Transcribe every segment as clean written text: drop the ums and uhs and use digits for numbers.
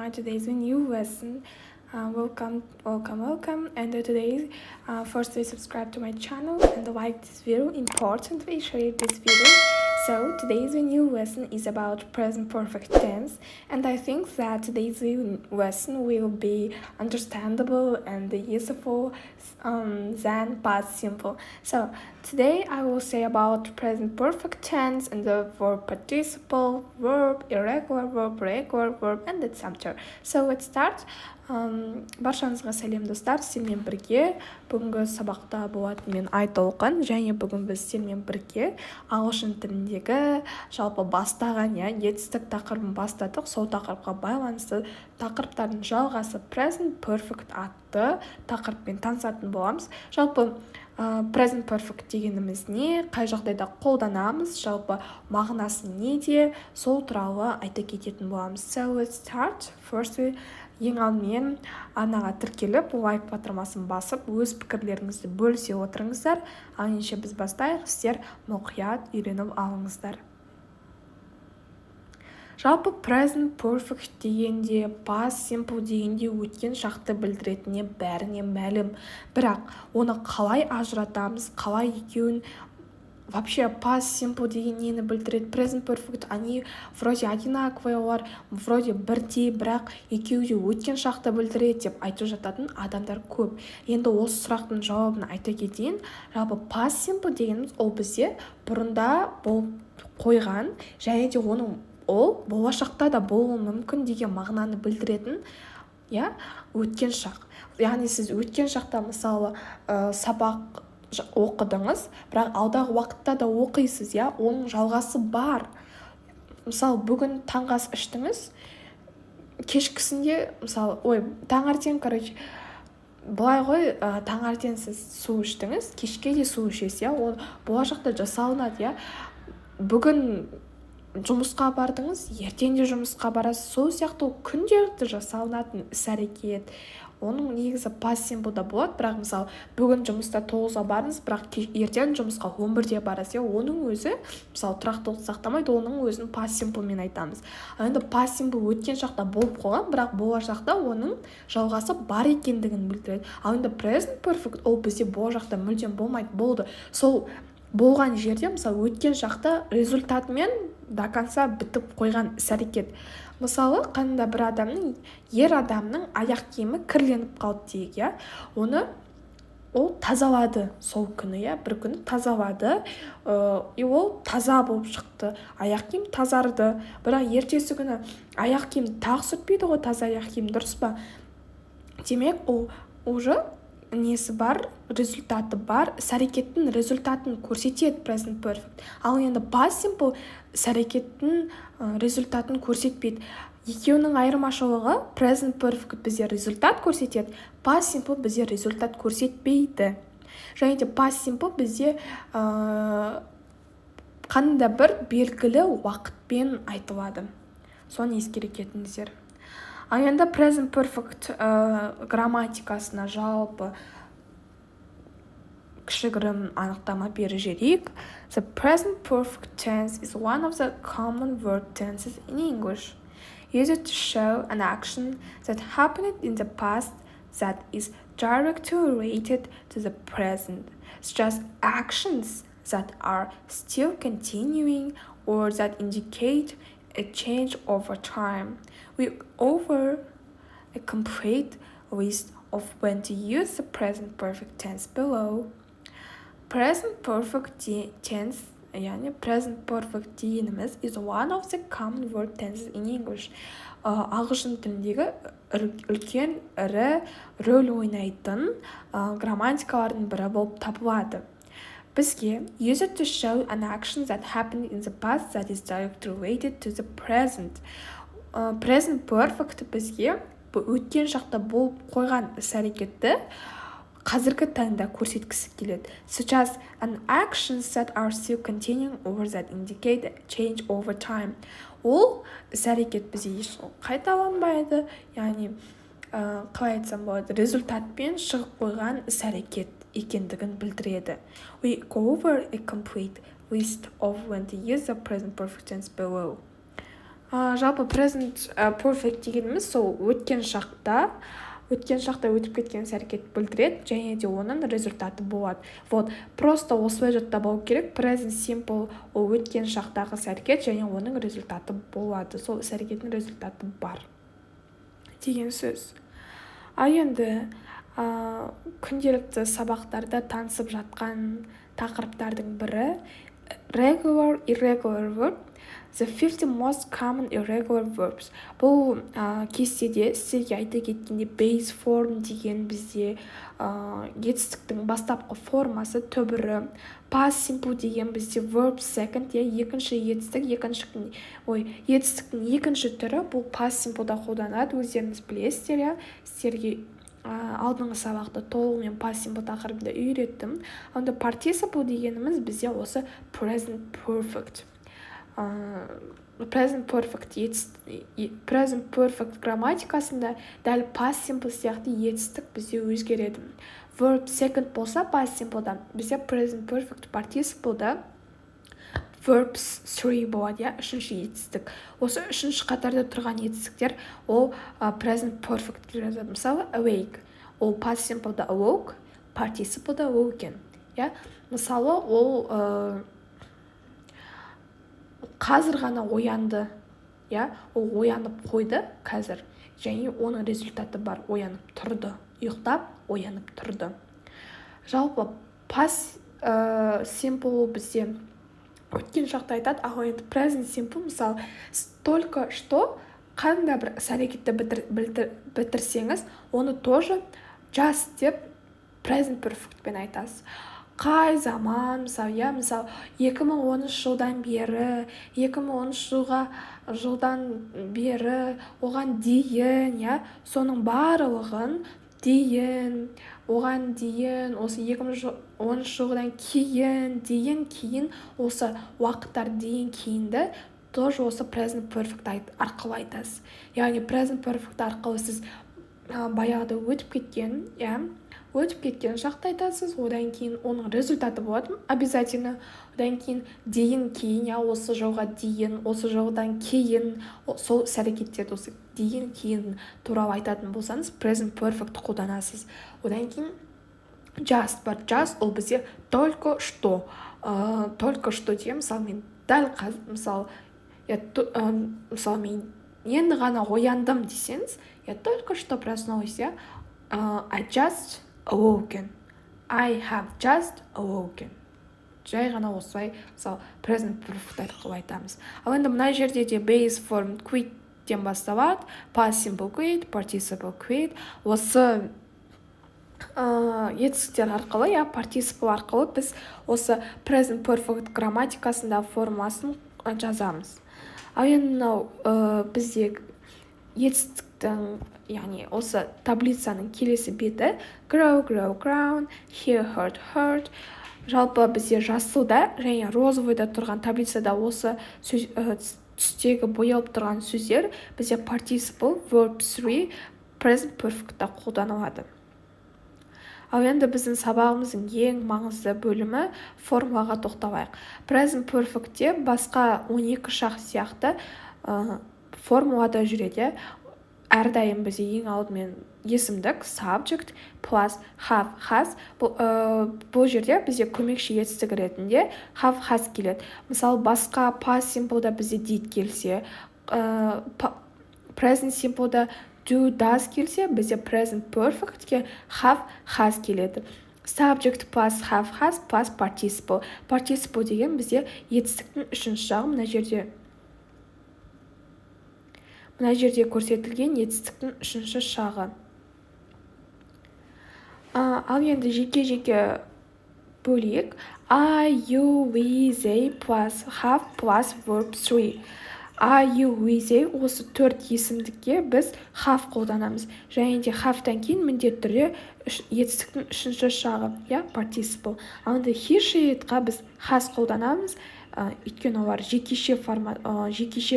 my today's new lesson. Welcome. And today, firstly, subscribe to my channel and like this video. Importantly, share this video. So today's new lesson is about present perfect tense, and I think that today's lesson will be understandable and useful than past simple. So today I will say about present perfect tense and the verb participle, verb, irregular verb, regular verb, and the subject. So let's start. Баршаңызға сәлем достар, сіздермен бірге бүгінгі сабақта болатын мен Айтолқын, және бүгін біз сіздермен бірге ағылшын тіліндегі жалпы бастаған етістік тақырыбын бастадық. Сол тақырыпқа байланысты тақырыптардың жалғасы present perfect атты тақырыппен танысатын боламыз. Жалпы present perfect дегеніміз не, қай жағдайда қолданамыз, жалпы мағынасы неде, сол туралы айта кететін боламыз. So let's start. Firstly, ең алдымен арнаға тіркеліп, лайк батырмасын басып, өз пікірлеріңізді бөлісе отырыңыздар. Ал ендеше біз бастайық, сіздер мұқият үйреніп алыңыздар. Жалпы present perfect дегенде, past simple дегенде өткен шақты білдіретіне бәріне мәлім. Бірақ оны қалай ажыратамыз, қалай екеуін вообще past simple деген нені білдіреді? Present perfect, они вроде одинаковые, олар вроде бірдей, бірақ екеуі де өткен шақты білдіреді деп айтып жататын адамдар көп. Енді осы сұрақтың жауабын айта кетейін. Жалпы past simple дегеніміз ол бізде бұрында болып қойған, және де ол болашақта да болуы мүмкін деген мағынаны білдіретін өткен шақ. Яғни сіз өткен шақта мысалы сабақ оқыдыңыз, бірақ алдағы уақытта да оқисыз, оның жалғасы бар. Мысалы бүгін таңғы ас іштіңіз, кешкісінде мысалы таңертең былай ғой, таңертең сіз су іштіңіз, кешке де су ішесіз, ол болашақта жасалынады. Бүгін жұмысқа бардыңыз, ертең де жұмысқа барасыз, сол сияқты күнделікті жасалынатын іс-әрекет. Оның негізі past simple-да болады, бірақ мысалы бүгін жұмыста 9-ға барыңыз, бірақ ертең жұмысқа 11-де барасыз, оның өзі мысалы тұрақтылық сақтамайды, оның өзін past simple-мен айтамыз. Енді past simple өткен шақта болып қойған, бірақ болашақта оның жалғасы бар екендігін білдіреді. Ал енді present perfect ол бізде болашақта мүлдем болмайды, болды. Сол болған жерде мысалы өткен шақта результатымен до конца бітіп қойған іс-әрекет. Мысалы, қандай бір ер адамның аяқ киімі кірленіп қалды дейік, ол тазалады сол күні, бір күні тазалады, ол таза болып шықты, аяқ киім тазарды. Бірақ ертесі күні аяқ киім тағы сүртпейді ғой, таза аяқ киім, дұрыс па? Демек, ол уже несі бар, результаты бар, іс-әрекеттің результатын көрсетеді present perfect. Ал енді past simple іс-әрекеттің результатын көрсетпейді. Екеуінің айырмашылығы, present perfect бізде результат көрсетеді, past simple бізде результат көрсетпейді. Және де past simple бізде қандай бір белгілі уақытпен айтылады. Соны ескере кетіңіздер. Ал енді present perfect грамматикасына жалпы кішігірім анықтама беріп жіберейік. The present perfect tense is one of the common verb tenses in English, used to show an action that happened in the past that is directly related to the present, such as actions that are still continuing or that indicate a change over time. We offer a complete list of when to use the present perfect tense below. Present perfect tense, present perfect дегеніміз is one of the common verb tenses in English. Ағылшын тіліндегі үлкен ірі рөл ойнайтын грамматикалардың бірі болып табылады. Бізге use it to show an action that happened in the past that is directly related to the present. Present perfect бізге өткен шақта болып қойған іс-әрекетті қазіргі таңда көрсеткісі келеді. Such as an actions that are still continuing or that indicate a change over time. Ол іс-әрекет бізде еш қайталанбайды, яғни қалай айтсам болады, результатпен шығып қойған іс-әрекет екендігін білдіреді. We go over a complete list of when to use the present perfect tense below. Жалпы present perfect дегеніміз сол өткен шақта өтіп кеткен іс-әрекет білдіреді, және де оның результаты болады. Вот, просто осылай жаттап алу керек. Present simple ол өткен шақтағы іс-әрекет, және оның результаты болады. Сол іс-әрекеттің результаты бар деген сөз. Ал енді күнделікті сабақтарда танысып жатқан тақырыптардың бірі regular, irregular verb. The 50 most common irregular verbs. Бұл кестеде сіздерге айта кеткенде base form деген бізде етістіктің бастапқы формасы түбірі. Past simple деген бізде verb second, екінші етістік, етістіктің екінші түрі бұл past simpleда қолданады. Өздеріңіз білесіздер, сіздерге алдыңғы сабақта толығымен past simple тақырыбында үйреттім. Онда participle дегеніміз бізде осы present perfect. Present perfect грамматикасында дәл past simple сияқты етістік бізде өзгереді. Verb second болса past simple'дан бізде present perfect participle'да verbs 3 болады, үшінші етістік. Осы үшінші қатарда тұрған етістіктер ол present perfect жазады. Мысалы awake, ол past simple'да awoke, participle'да awoken. Мысалы ол қазір ғана оянды, ол оянып қойды қазір, және оның результаты бар, оянып тұрды, ұйықтап оянып тұрды. Жалпы past simple бізде өткен шақта айтады, ал енді present simple мысалы только что қандай бір іс-әрекетті бітірсеңіз, оны тоже just деп present perfectпен айтасыз. Қай заман, мысалы 2013 жылдан бері, 2013 жылдан бері, оған дейін, соның барлығын дейін, оған дейін, осы 2013 жылдан кейін, осы уақыттар дейін кейінді тоже осы present perfect арқылы айтасыз. Яғни present perfect арқылы сіз баяғыда өтіп кеткен шақты айтасыз, одан кейін оның результаты болады обязательно, одан кейін кейін, осы жылға дейін, осы жылдан кейін, сол іс-әрекеттерді осы кейін туралы айтатын болсаңыз present perfect қолданасыз. Одан кейін just бар. Just ол бізде только что деген, мысалы мен дәл қазір, мысалы мен енді ғана ояндым десеңіз, я только что проснулась, I just awoken. I have just awoken. Жай ғана осылай, мысалы, present perfect арқылы айтамыз. Ал енді мына жерде де base form quit-тен басталады, past simple quit, participle quit. Осы етістіктер арқылы, participle арқылы біз осы present perfect грамматикасында формасын жазамыз. Ал енді мынау бізде етістіктің, яғни осы таблицаның келесі беті grow, grown, hear, heard. Жалпы бізде жасылда және розовыйда тұрған таблицада осы түстегі боялып тұрған сөздер бізде participle, verb 3, present perfect'та қолданылады. Ал енді біздің сабағымыздың ең маңызды бөлімі формулаға тоқталайық. Present perfect'те басқа 12 шақ сияқты формулада жүреді. Әрдайым бізде ең алдымен есімдік subject plus have, has. Бұл жерде бізде көмекші етістік ретінде have, has келеді. Мысалы басқа past simple'да бізде did келсе, present simple'да do, does келсе, бізде present perfect'ке have, has келеді. Subject plus have, has plus participle. Participle деген бізде етістіктің үшінші жағы, мына жерде көрсетілген етістіктің үшінші шағы. Ал енді жеке бөлейік. I, you, we, they plus have plus verb 3. I, you, we, they осы төрт есімдікке біз have қолданамыз. Және де have-тан кейін міндетті түрде етістіктің үшінші шағы, participle. Ал енді he, she-ға біз has қолданамыз. Өйткені олар жекеше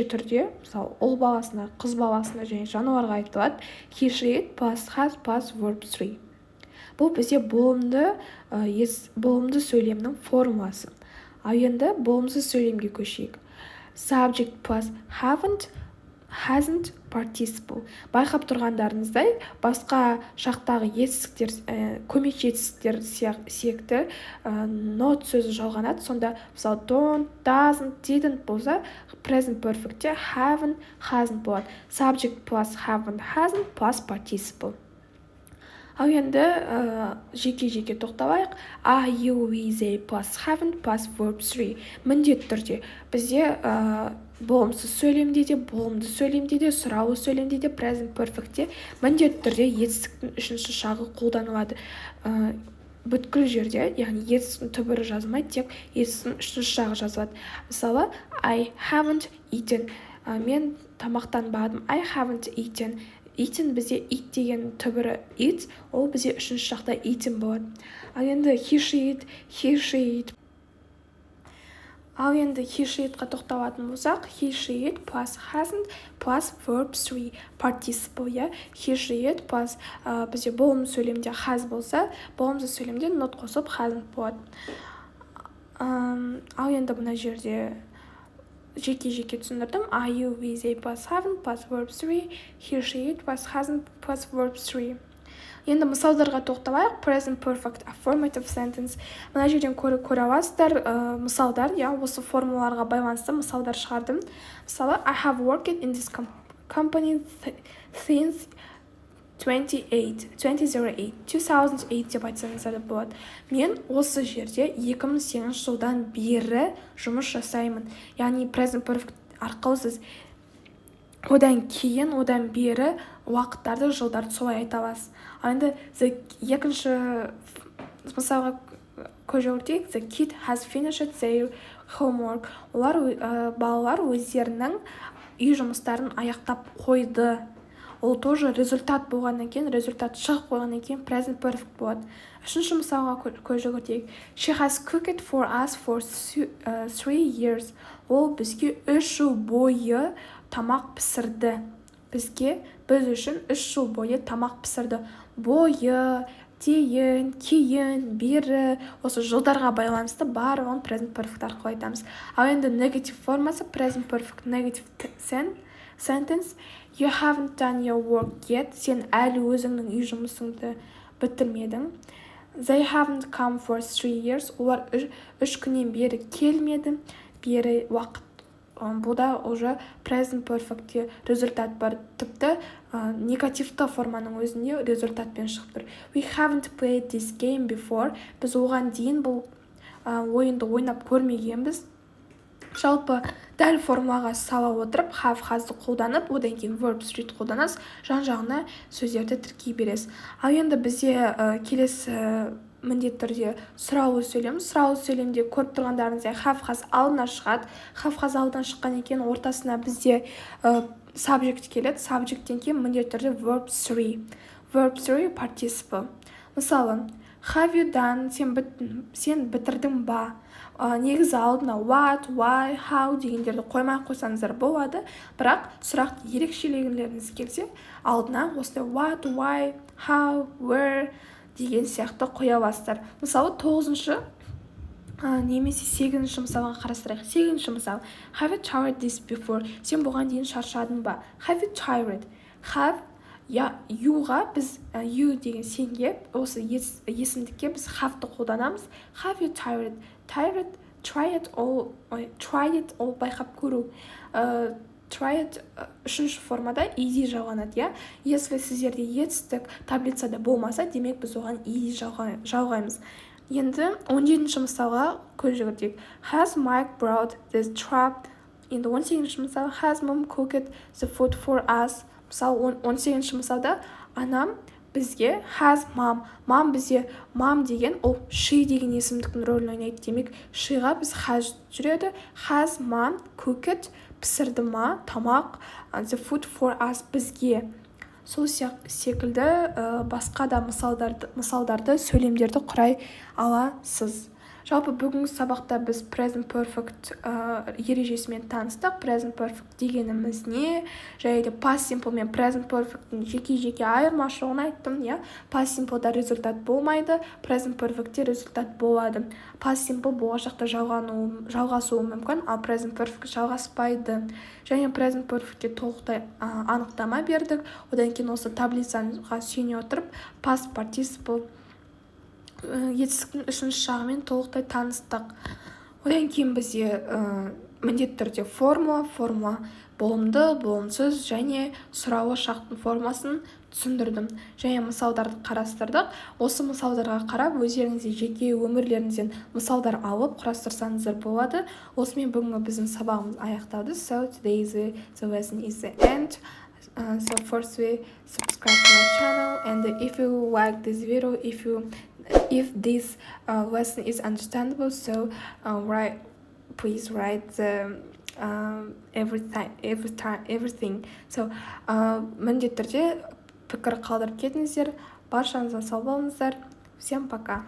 түрде, мысалы, ұл баласына, қыз баласына және жануарға айтылады. He, she plus has plus verb 3. Бұл бізде болымды сөйлемнің формуласы. Ал енді болымсыз сөйлемге көшейік. Subject plus haven't hasn't participle. Байқап тұрғандарыңыздай басқа шақтағы етістіктер, көмекші етістіктер секті not сөзі жалғанады. Сонда мысалы don't, doesn't, didn't болса present perfectте haven't, hasn't болады. Subject plus haven't, hasn't plus participle. Ал енді жеке-жеке тоқталайық. Are, you, we, they plus haven't plus verb 3. Міндетті түрде бізде болымсыз сөйлемде де, болымды сөйлемде де, сұраулы сөйлемде де, present perfectте міндетті түрде етістіктің үшінші шағы қолданылады. Бүткіл жерде, яғни етістіктің түбірі жазылмайды, тек етістіктің үшінші жағы жазылады. Мысалы, I haven't eaten. Мен тамақтанбадым. I haven't eaten. Eaten бізде eat деген түбірі eat, ол бізде үшінші жақта eaten болады. Ал енді he, she, it. Ал енді he, she, itқа тоқталатын болсақ, he, she, it plus hasn't plus verb 3 participle, yeah? He, she, it plus бізде болымды сөйлемде has болса, болымды сөйлемде not қосып hasn't болады. Ал енді мына жерде жеке-жеке түсіндірдім. Are, you, we, they plus haven't plus verb 3, he, she, it plus hasn't plus verb 3. Енді мысалдарға тоқталайық. Present perfect affirmative sentence. Мына жерден көре аласыздар мысалдар, осы формулаларға байланысты мысалдар шығардым. Мысалы, I have worked in this company since 2008 деп айтсаңыздар болады. Мен осы жерде 2008 жылдан бері жұмыс жасаймын. Яғни present perfect арқылы сіз одан кейін, одан бері уақыттарды, жылдарды солай айта аласыз. Ал енді екінші мысалға көз жүгіртейік. The kid has finished their homework. Балалар өздерінің үй жұмыстарын аяқтап қойды. Ол тоже результат болғаннан кейін, результат шығып қойғаннан кейін present perfect болады. Үшінші мысалға көз жүгіртейік. She has cooked for us for 3 years. Ол бізге 3 жыл бойы тамақ пісірді. Біз үшін 3 жыл бойы тамақ пісірді. Бойы, дейін, кейін, бері, осы жылдарға байланысты барлығын present perfect арқылы айтамыз. Ал енді negative формасы present perfect negative sentence. You haven't done your work yet. Сен әлі өзіңнің үй жұмысыңды бітірмедің. They haven't come for 3 years. Олар 3 күннен бері келмеді. Бері уақыт. Бұл да уже present perfectте результат бар. Тіпті негативті форманың өзінде результатпен шығып тұр. We haven't played this game before. Біз оған дейін бұл ойынды ойнап көрмегенбіз. Жалпы дәл формулаға сала отырып, have, has'ды қолданып, одан кейін verb 3 қолданасыз, жан-жағына сөздерді тіркей бересіз. Ал енді бізде келесі міндетті түрде сұраулы сөйлем. Сұраулы сөйлемде көріп тұрғандарыңыздай have, has алдына шығады. Have, has алдынан шыққан екен, ортасына бізде subject келеді. Subjecттен кейін міндетті түрде verb 3. Verb 3 participle. Мысалы, have you done? Сен бітірдің ба? Негізі алдына what, why, how дегендерді қоймай қойсаңыздар болады. Бірақ сұрақ ерекшелегілеріңіз келсе, алдына осылай what, why, how, where деген сияқты қоя аласыздар. Мысалы 9-шы немесе 8-ші мысалға қарастырайық. 8-ші мысал. Have you tried this before? Сен бұған дейін шаршадың ба? Have you tried? Have, youға біз you деген сенге, осы есімдікке біз have-ты қолданамыз. Have you tried? Try it all байқап көру. Try it үшінші формада easy жалғанады, Если сіздерде етістік таблицада болмаса, демек біз оған easy жалғаймыз. Енді 17-ші мысалға көз жүгіртейік. Has Mike brought this trap? Енді 18-ші мысал. Has mom cooked the food for us? Мысалы 18-ші мысалда анам бізге has mom. Мам бізде мам деген ол she деген есімдіктің рөлін ойнайды. Демек sheға біз has жүреді. Has mom cooked пісірді ма тамақ the food for us бізге. Сол секілді басқа да мысалдарды сөйлемдерді құрай аласыз. Жалпы бүгінгі сабақта біз present perfect ережесімен таныстық. Present perfect дегеніміз не? Және де past simple мен present perfect'ің жеке-жеке айырмашылығын айттым, иә. Past simple'да результат болмайды, present perfect'те результат болады. Past simple болашақта жалғасуы мүмкін, ал present perfect жалғаспайды. Және present perfect'ке толықтай анықтама бердік. Одан кейін осы таблицаға сүйене отырып past participle етістіктің үшінші жағымен толықтай таныстық. Одан кейін бізде міндетті түрде формула болымды, болымсыз және сұраулы шарттың формасын түсіндірдім. Және мысалдарды қарастырдық. Осы мысалдарға қарап, өздеріңізде жеке өмірлеріңізден мысалдар алып құрастырсаңыздар болады. Осымен бүгінгі біздің сабағымыз аяқталды. So today the lesson is the end. So firstly, subscribe to my channel, and if you like this video, if this lesson is understandable, so please write the everything. So міндетті түрде пікір қалдырып кетіңіздер. Баршаңызға сау болыңыздар. Всем пока.